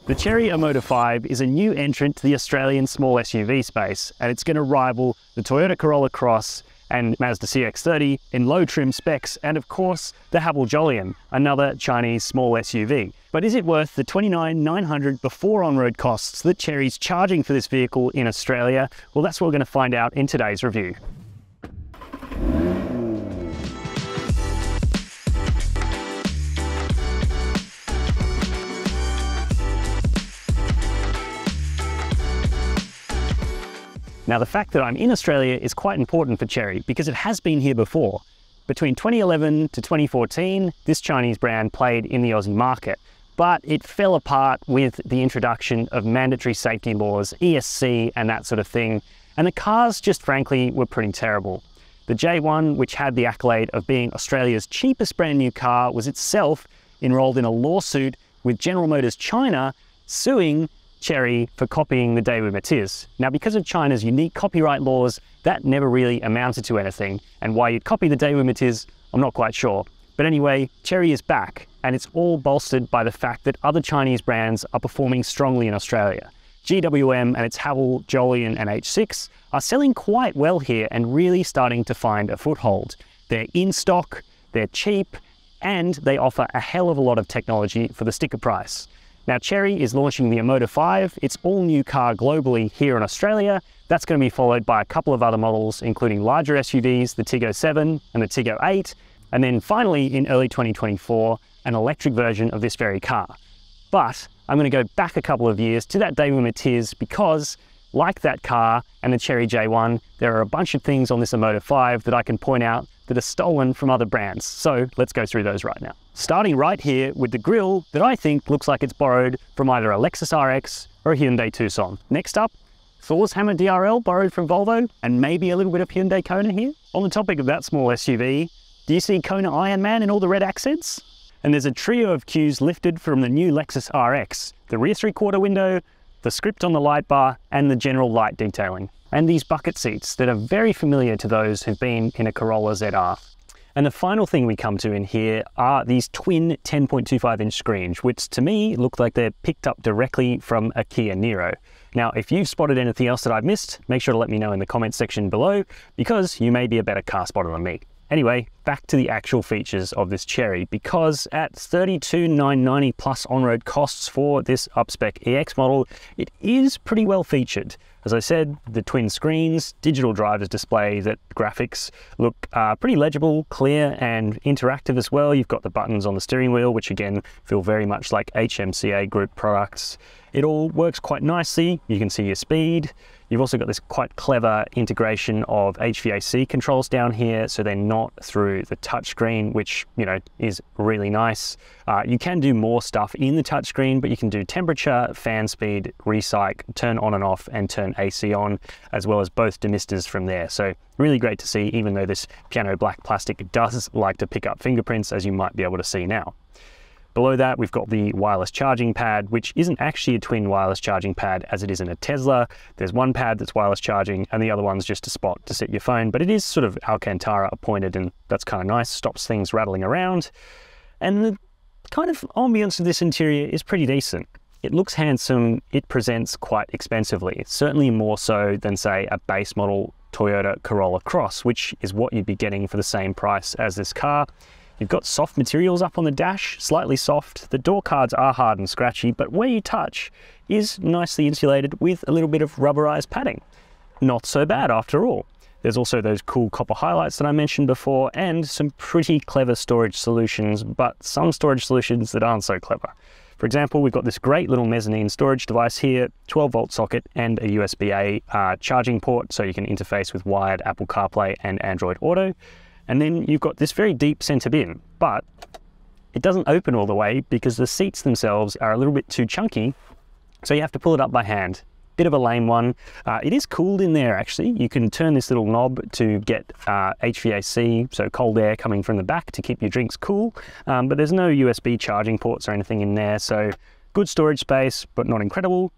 The Chery Omoda 5 is a new entrant to the Australian small SUV space, and it's going to rival the Toyota Corolla Cross and Mazda CX-30 in low trim specs, and of course the Haval Jolion, another Chinese small SUV. But is it worth the $29,900 before on-road costs that Chery's charging for this vehicle in Australia? Well, that's what we're going to find out in today's review. Now, the fact that I'm in Australia is quite important for Chery because it has been here before. Between 2011 to 2014, this Chinese brand played in the Aussie market, but it fell apart with the introduction of mandatory safety laws, ESC and that sort of thing, and the cars just frankly were pretty terrible. The J1, which had the accolade of being Australia's cheapest brand new car, was itself enrolled in a lawsuit with General Motors China suing Chery for copying the Daewoo Matiz. Now, because of China's unique copyright laws, that never really amounted to anything, and why you'd copy the Daewoo Matiz, I'm not quite sure. But anyway, Chery is back, and it's all bolstered by the fact that other Chinese brands are performing strongly in Australia. GWM and its Haval, Jolion and H6 are selling quite well here and really starting to find a foothold. They're in stock, they're cheap, and they offer a hell of a lot of technology for the sticker price. Now, Chery is launching the Omoda 5, its all-new car globally here in Australia. That's going to be followed by a couple of other models, including larger SUVs, the Tiggo 7 and the Tiggo 8, and then finally, in early 2024, an electric version of this very car. But I'm going to go back a couple of years to that Daewoo Matiz because, like that car and the Chery J1, there are a bunch of things on this Omoda 5 that I can point out that are stolen from other brands. So let's go through those right now. Starting right here with the grille that I think looks like it's borrowed from either a Lexus RX or a Hyundai Tucson. Next up, Thor's Hammer DRL borrowed from Volvo, and maybe a little bit of Hyundai Kona here. On the topic of that small SUV, do you see Kona Iron Man in all the red accents? And there's a trio of cues lifted from the new Lexus RX, the rear 3/4 window, the script on the light bar, and the general light detailing. And these bucket seats that are very familiar to those who've been in a Corolla ZR. And the final thing we come to in here are these twin 10.25-inch screens, which to me look like they're picked up directly from a Kia Niro. Now, if you've spotted anything else that I've missed, make sure to let me know in the comments section below, because you may be a better car spotter than me. Anyway, back to the actual features of this Chery, because at $32,990 plus on-road costs for this up-spec EX model, it is pretty well featured. As I said, the twin screens, digital driver's display, that graphics look pretty legible, clear and interactive as well. You've got the buttons on the steering wheel, which again feel very much like HMCA group products. It all works quite nicely. You can see your speed. You've also got this quite clever integration of HVAC controls down here, so they're not through the touchscreen, which, you know, is really nice. You can do more stuff in the touchscreen, but you can do temperature, fan speed, recyc, turn on and off, and turn AC on, as well as both demisters from there. So really great to see, even though this piano black plastic does like to pick up fingerprints, as you might be able to see now. Below that, we've got the wireless charging pad, which isn't actually a twin wireless charging pad as it is in a Tesla. There's one pad that's wireless charging and the other one's just a spot to sit your phone, but it is sort of Alcantara appointed, and that's kind of nice, stops things rattling around. And the kind of ambience of this interior is pretty decent. It looks handsome, it presents quite expensively, certainly more so than, say, a base model Toyota Corolla Cross, which is what you'd be getting for the same price as this car. You've got soft materials up on the dash, slightly soft. The door cards are hard and scratchy, but where you touch is nicely insulated with a little bit of rubberized padding. Not so bad after all. There's also those cool copper highlights that I mentioned before, and some pretty clever storage solutions, but some storage solutions that aren't so clever. For example, we've got this great little mezzanine storage device here, 12-volt socket and a USB-A charging port, so you can interface with wired Apple CarPlay and Android Auto. And then you've got this very deep center bin, but it doesn't open all the way because the seats themselves are a little bit too chunky, so you have to pull it up by hand. Bit of a lame one. It is cooled in there actually. You can turn this little knob to get HVAC, so cold air coming from the back to keep your drinks cool, but there's no USB charging ports or anything in there, so good storage space, but not incredible.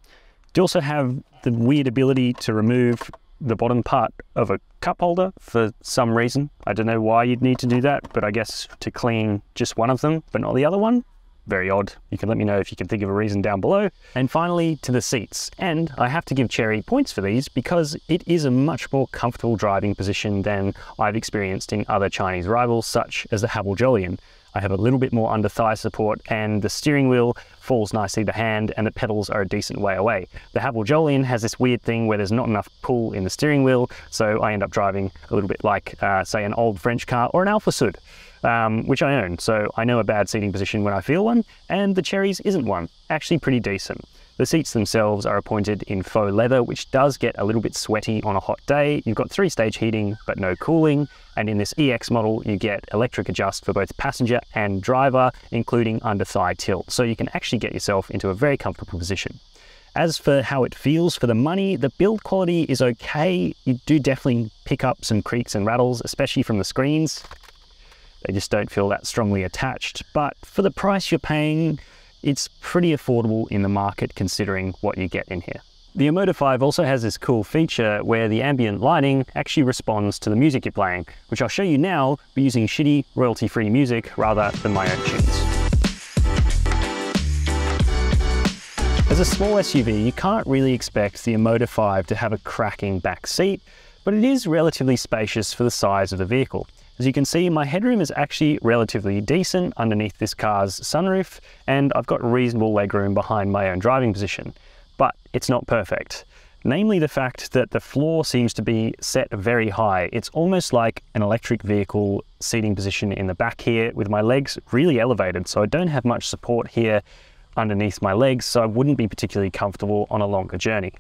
You also have the weird ability to remove the bottom part of a cup holder for some reason. I don't know why you'd need to do that, but I guess to clean just one of them, but not the other one. very odd. You can let me know if you can think of a reason down below. And finally, to the seats. And I have to give Chery points for these because it is a much more comfortable driving position than I've experienced in other Chinese rivals, such as the Haval Jolyon. I have a little bit more under thigh support, and the steering wheel falls nicely to hand, and the pedals are a decent way away. The Haval Jolyon has this weird thing where there's not enough pull in the steering wheel, so I end up driving a little bit like, say, an old French car or an Alfa Sud, which I own, so I know a bad seating position when I feel one, and the Chery's isn't one. Actually pretty decent. The seats themselves are appointed in faux leather, which does get a little bit sweaty on a hot day. You've got 3-stage heating, but no cooling. And in this EX model, you get electric adjust for both passenger and driver, including under thigh tilt. So you can actually get yourself into a very comfortable position. As for how it feels for the money, the build quality is okay. You do definitely pick up some creaks and rattles, especially from the screens. They just don't feel that strongly attached. But for the price you're paying, it's pretty affordable in the market considering what you get in here. The Omoda 5 also has this cool feature where the ambient lighting actually responds to the music you're playing, which I'll show you now by using shitty royalty-free music rather than my own tunes. As a small SUV, you can't really expect the Omoda 5 to have a cracking back seat, but it is relatively spacious for the size of the vehicle. As you can see, my headroom is actually relatively decent underneath this car's sunroof, and I've got reasonable legroom behind my own driving position. But it's not perfect. Namely the fact that the floor seems to be set very high. It's almost like an electric vehicle seating position in the back here, with my legs really elevated, so I don't have much support here underneath my legs, so I wouldn't be particularly comfortable on a longer journey.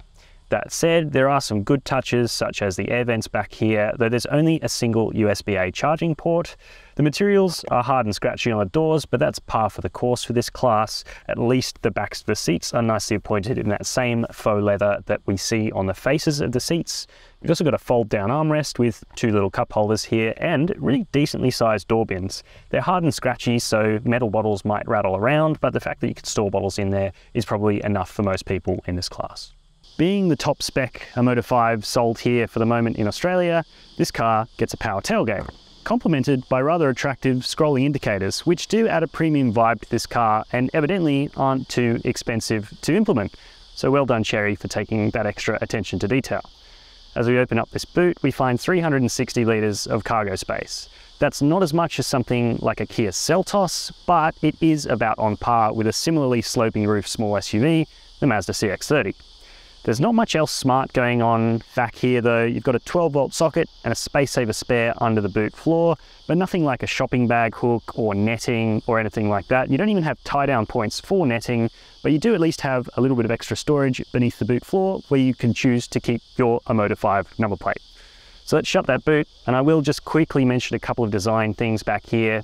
That said, there are some good touches, such as the air vents back here, though there's only a single USB-A charging port. The materials are hard and scratchy on the doors, but that's par for the course for this class. At least the backs of the seats are nicely appointed in that same faux leather that we see on the faces of the seats. You've also got a fold-down armrest with 2 little cup holders here and really decently sized door bins. They're hard and scratchy, so metal bottles might rattle around, but the fact that you can store bottles in there is probably enough for most people in this class. Being the top spec Omoda 5 sold here for the moment in Australia, this car gets a power tailgate, complemented by rather attractive scrolling indicators, which do add a premium vibe to this car and evidently aren't too expensive to implement. So well done, Chery, for taking that extra attention to detail. As we open up this boot, we find 360 litres of cargo space. That's not as much as something like a Kia Seltos, but it is about on par with a similarly sloping roof small SUV, the Mazda CX-30. There's not much else smart going on back here though. You've got a 12-volt socket and a space saver spare under the boot floor, but nothing like a shopping bag hook or netting or anything like that. You don't even have tie-down points for netting, but you do at least have a little bit of extra storage beneath the boot floor where you can choose to keep your Omoda 5 number plate. So let's shut that boot, and I will just quickly mention a couple of design things back here.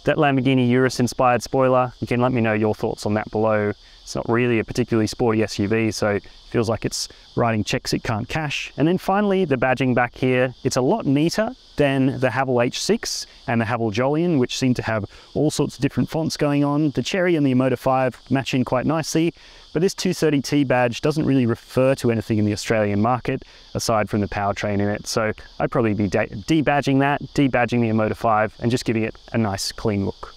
That Lamborghini Urus inspired spoiler, you can let me know your thoughts on that below. It's not really a particularly sporty SUV, so it feels like it's writing checks it can't cash. And then finally, the badging back here. It's a lot neater than the Haval H6 and the Haval Jolyon, which seem to have all sorts of different fonts going on. The Chery and the Omoda 5 match in quite nicely, but this 230T badge doesn't really refer to anything in the Australian market, aside from the powertrain in it. So I'd probably be debadging that, debadging the Omoda 5, and just giving it a nice clean look.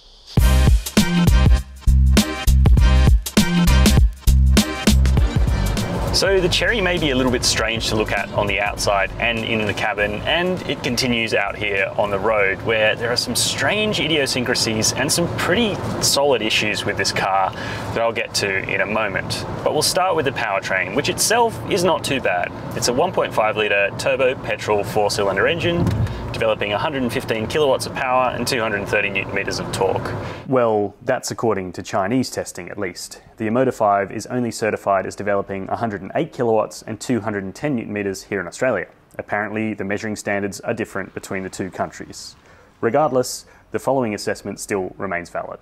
So the Chery may be a little bit strange to look at on the outside and in the cabin, and it continues out here on the road where there are some strange idiosyncrasies and some pretty solid issues with this car that I'll get to in a moment. But we'll start with the powertrain, which itself is not too bad. It's a 1.5 litre turbo petrol 4-cylinder engine, developing 115 kilowatts of power and 230 newton meters of torque. Well, that's according to Chinese testing at least. The Omoda 5 is only certified as developing 108 kilowatts and 210 newton meters here in Australia. Apparently, the measuring standards are different between the two countries. Regardless, the following assessment still remains valid.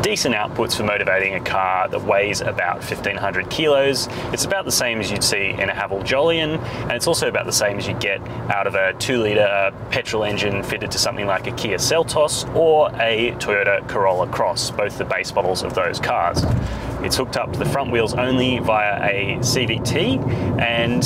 Decent outputs for motivating a car that weighs about 1,500 kilos. It's about the same as you'd see in a Haval Jolyon, and it's also about the same as you get out of a 2-litre petrol engine fitted to something like a Kia Seltos or a Toyota Corolla Cross, both the base models of those cars. It's hooked up to the front wheels only via a CVT, and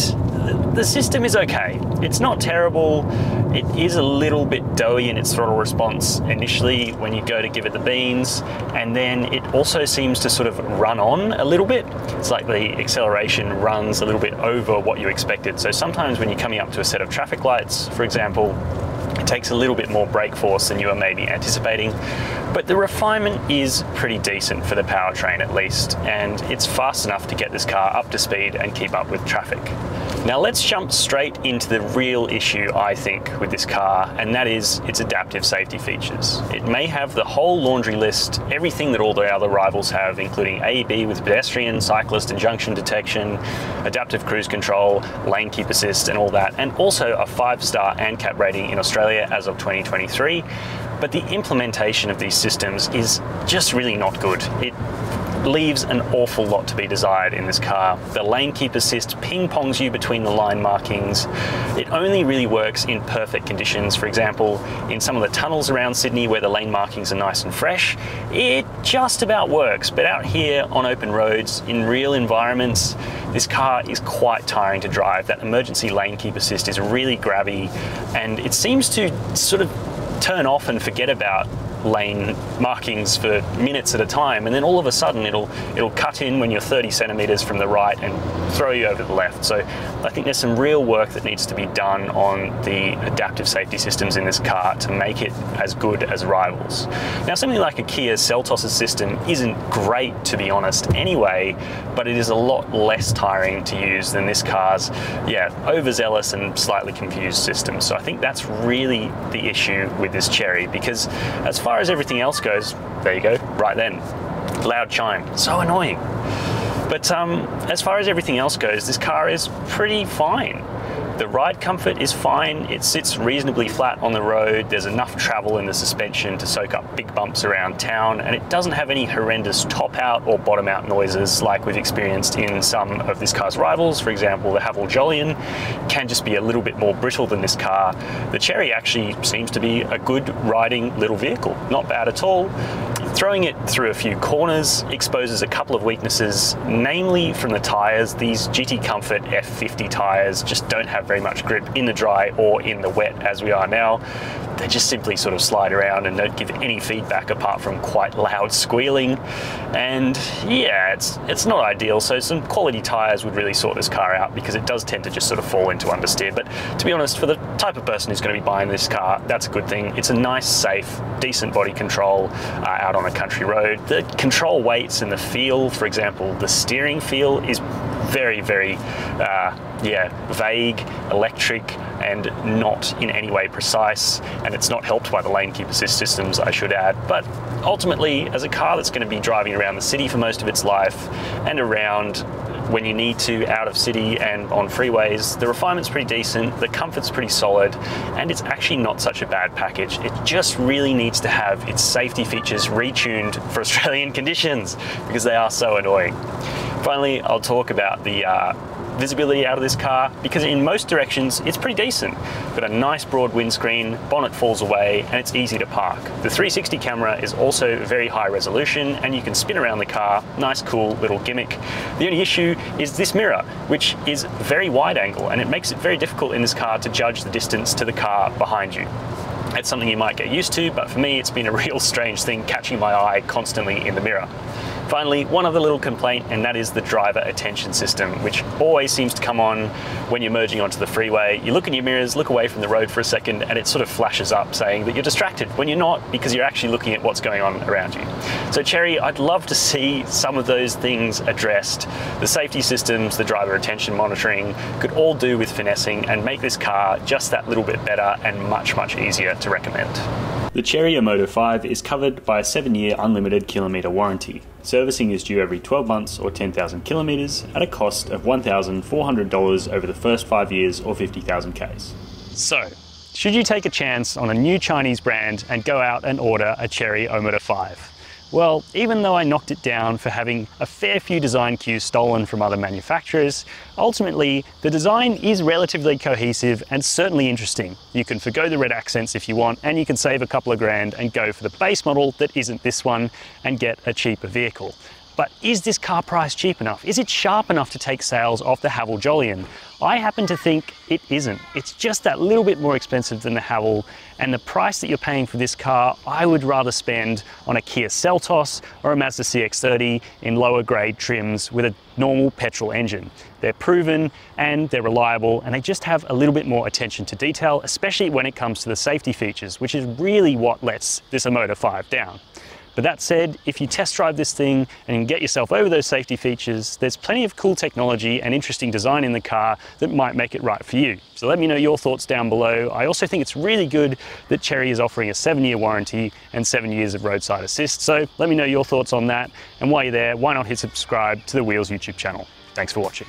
the system is okay. It's not terrible. It is a little bit doughy in its throttle response initially when you go to give it the beans, and then it also seems to sort of run on a little bit. It's like the acceleration runs a little bit over what you expected. So sometimes when you're coming up to a set of traffic lights, for example, it takes a little bit more brake force than you were maybe anticipating, but the refinement is pretty decent for the powertrain at least, and it's fast enough to get this car up to speed and keep up with traffic. Now let's jump straight into the real issue, I think, with this car, and that is its adaptive safety features. It may have the whole laundry list, everything that all the other rivals have, including AEB with pedestrian, cyclist and junction detection, adaptive cruise control, lane keep assist and all that, and also a 5-star ANCAP rating in Australia as of 2023. But the implementation of these systems is just really not good. It leaves an awful lot to be desired in this car. The lane keep assist ping-pongs you between the line markings. It only really works in perfect conditions. For example, in some of the tunnels around Sydney where the lane markings are nice and fresh, it just about works. But out here on open roads, in real environments, this car is quite tiring to drive. That emergency lane keep assist is really grabby, and it seems to sort of turn off and forget about lane markings for minutes at a time, and then all of a sudden it'll cut in when you're 30 centimeters from the right and throw you over to the left. So I think there's some real work that needs to be done on the adaptive safety systems in this car to make it as good as rivals. Now, something like a Kia Seltos system isn't great, to be honest, anyway, but it is a lot less tiring to use than this car's, overzealous and slightly confused system. So I think that's really the issue with this Chery, because as far as everything else goes, there you go, right then, loud chime, so annoying. But as far as everything else goes, this car is pretty fine. The ride comfort is fine, it sits reasonably flat on the road, there's enough travel in the suspension to soak up big bumps around town, and it doesn't have any horrendous top out or bottom out noises like we've experienced in some of this car's rivals. For example, the Haval Jolyon can just be a little bit more brittle than this car. The Chery actually seems to be a good riding little vehicle, not bad at all. Throwing it through a few corners exposes a couple of weaknesses, namely from the tyres. These GT Comfort F50 tyres just don't have very much grip in the dry or in the wet as we are now. They just simply sort of slide around and don't give any feedback apart from quite loud squealing. And yeah, it's not ideal. So some quality tyres would really sort this car out, because it does tend to just sort of fall into understeer. But to be honest, for the type of person who's going to be buying this car, that's a good thing. It's a nice, safe, decent body control out on a country road. The control weights and the feel, for example, the steering feel is very, very vague, electric, and not in any way precise, and it's not helped by the lane keep assist systems, I should add. But ultimately, as a car that's going to be driving around the city for most of its life and around when you need to out of city and on freeways, the refinement's pretty decent, the comfort's pretty solid, and it's actually not such a bad package. It just really needs to have its safety features retuned for Australian conditions, because they are so annoying. Finally, I'll talk about the visibility out of this car, because in most directions it's pretty decent. Got a nice broad windscreen, bonnet falls away, and it's easy to park. The 360 camera is also very high resolution, and you can spin around the car. Nice, cool little gimmick. The only issue is this mirror, which is very wide angle, and it makes it very difficult in this car to judge the distance to the car behind you. It's something you might get used to, but for me it's been a real strange thing catching my eye constantly in the mirror. Finally, one other little complaint, and that is the driver attention system, which always seems to come on when you're merging onto the freeway. You look in your mirrors, look away from the road for a second, and it sort of flashes up saying that you're distracted, when you're not, because you're actually looking at what's going on around you. So Chery, I'd love to see some of those things addressed. The safety systems, the driver attention monitoring could all do with finessing and make this car just that little bit better and much, much easier to recommend. The Chery Omoda 5 is covered by a 7-year unlimited kilometre warranty. Servicing is due every 12 months or 10,000 kilometres at a cost of $1,400 over the first 5 years or 50,000 Ks. So, should you take a chance on a new Chinese brand and go out and order a Chery Omoda 5? Well, even though I knocked it down for having a fair few design cues stolen from other manufacturers, ultimately the design is relatively cohesive and certainly interesting. You can forgo the red accents if you want, and you can save a couple of grand and go for the base model that isn't this one and get a cheaper vehicle. But is this car price cheap enough? Is it sharp enough to take sales off the Haval Jolyon? I happen to think it isn't. It's just that little bit more expensive than the Haval, and the price that you're paying for this car, I would rather spend on a Kia Seltos or a Mazda CX-30 in lower grade trims with a normal petrol engine. They're proven and they're reliable, and they just have a little bit more attention to detail, especially when it comes to the safety features, which is really what lets this Omoda 5 down. But that said, if you test drive this thing and get yourself over those safety features, there's plenty of cool technology and interesting design in the car that might make it right for you. So let me know your thoughts down below. I also think it's really good that Chery is offering a 7-year warranty and 7 years of roadside assist. So let me know your thoughts on that. And while you're there, why not hit subscribe to the Wheels YouTube channel. Thanks for watching.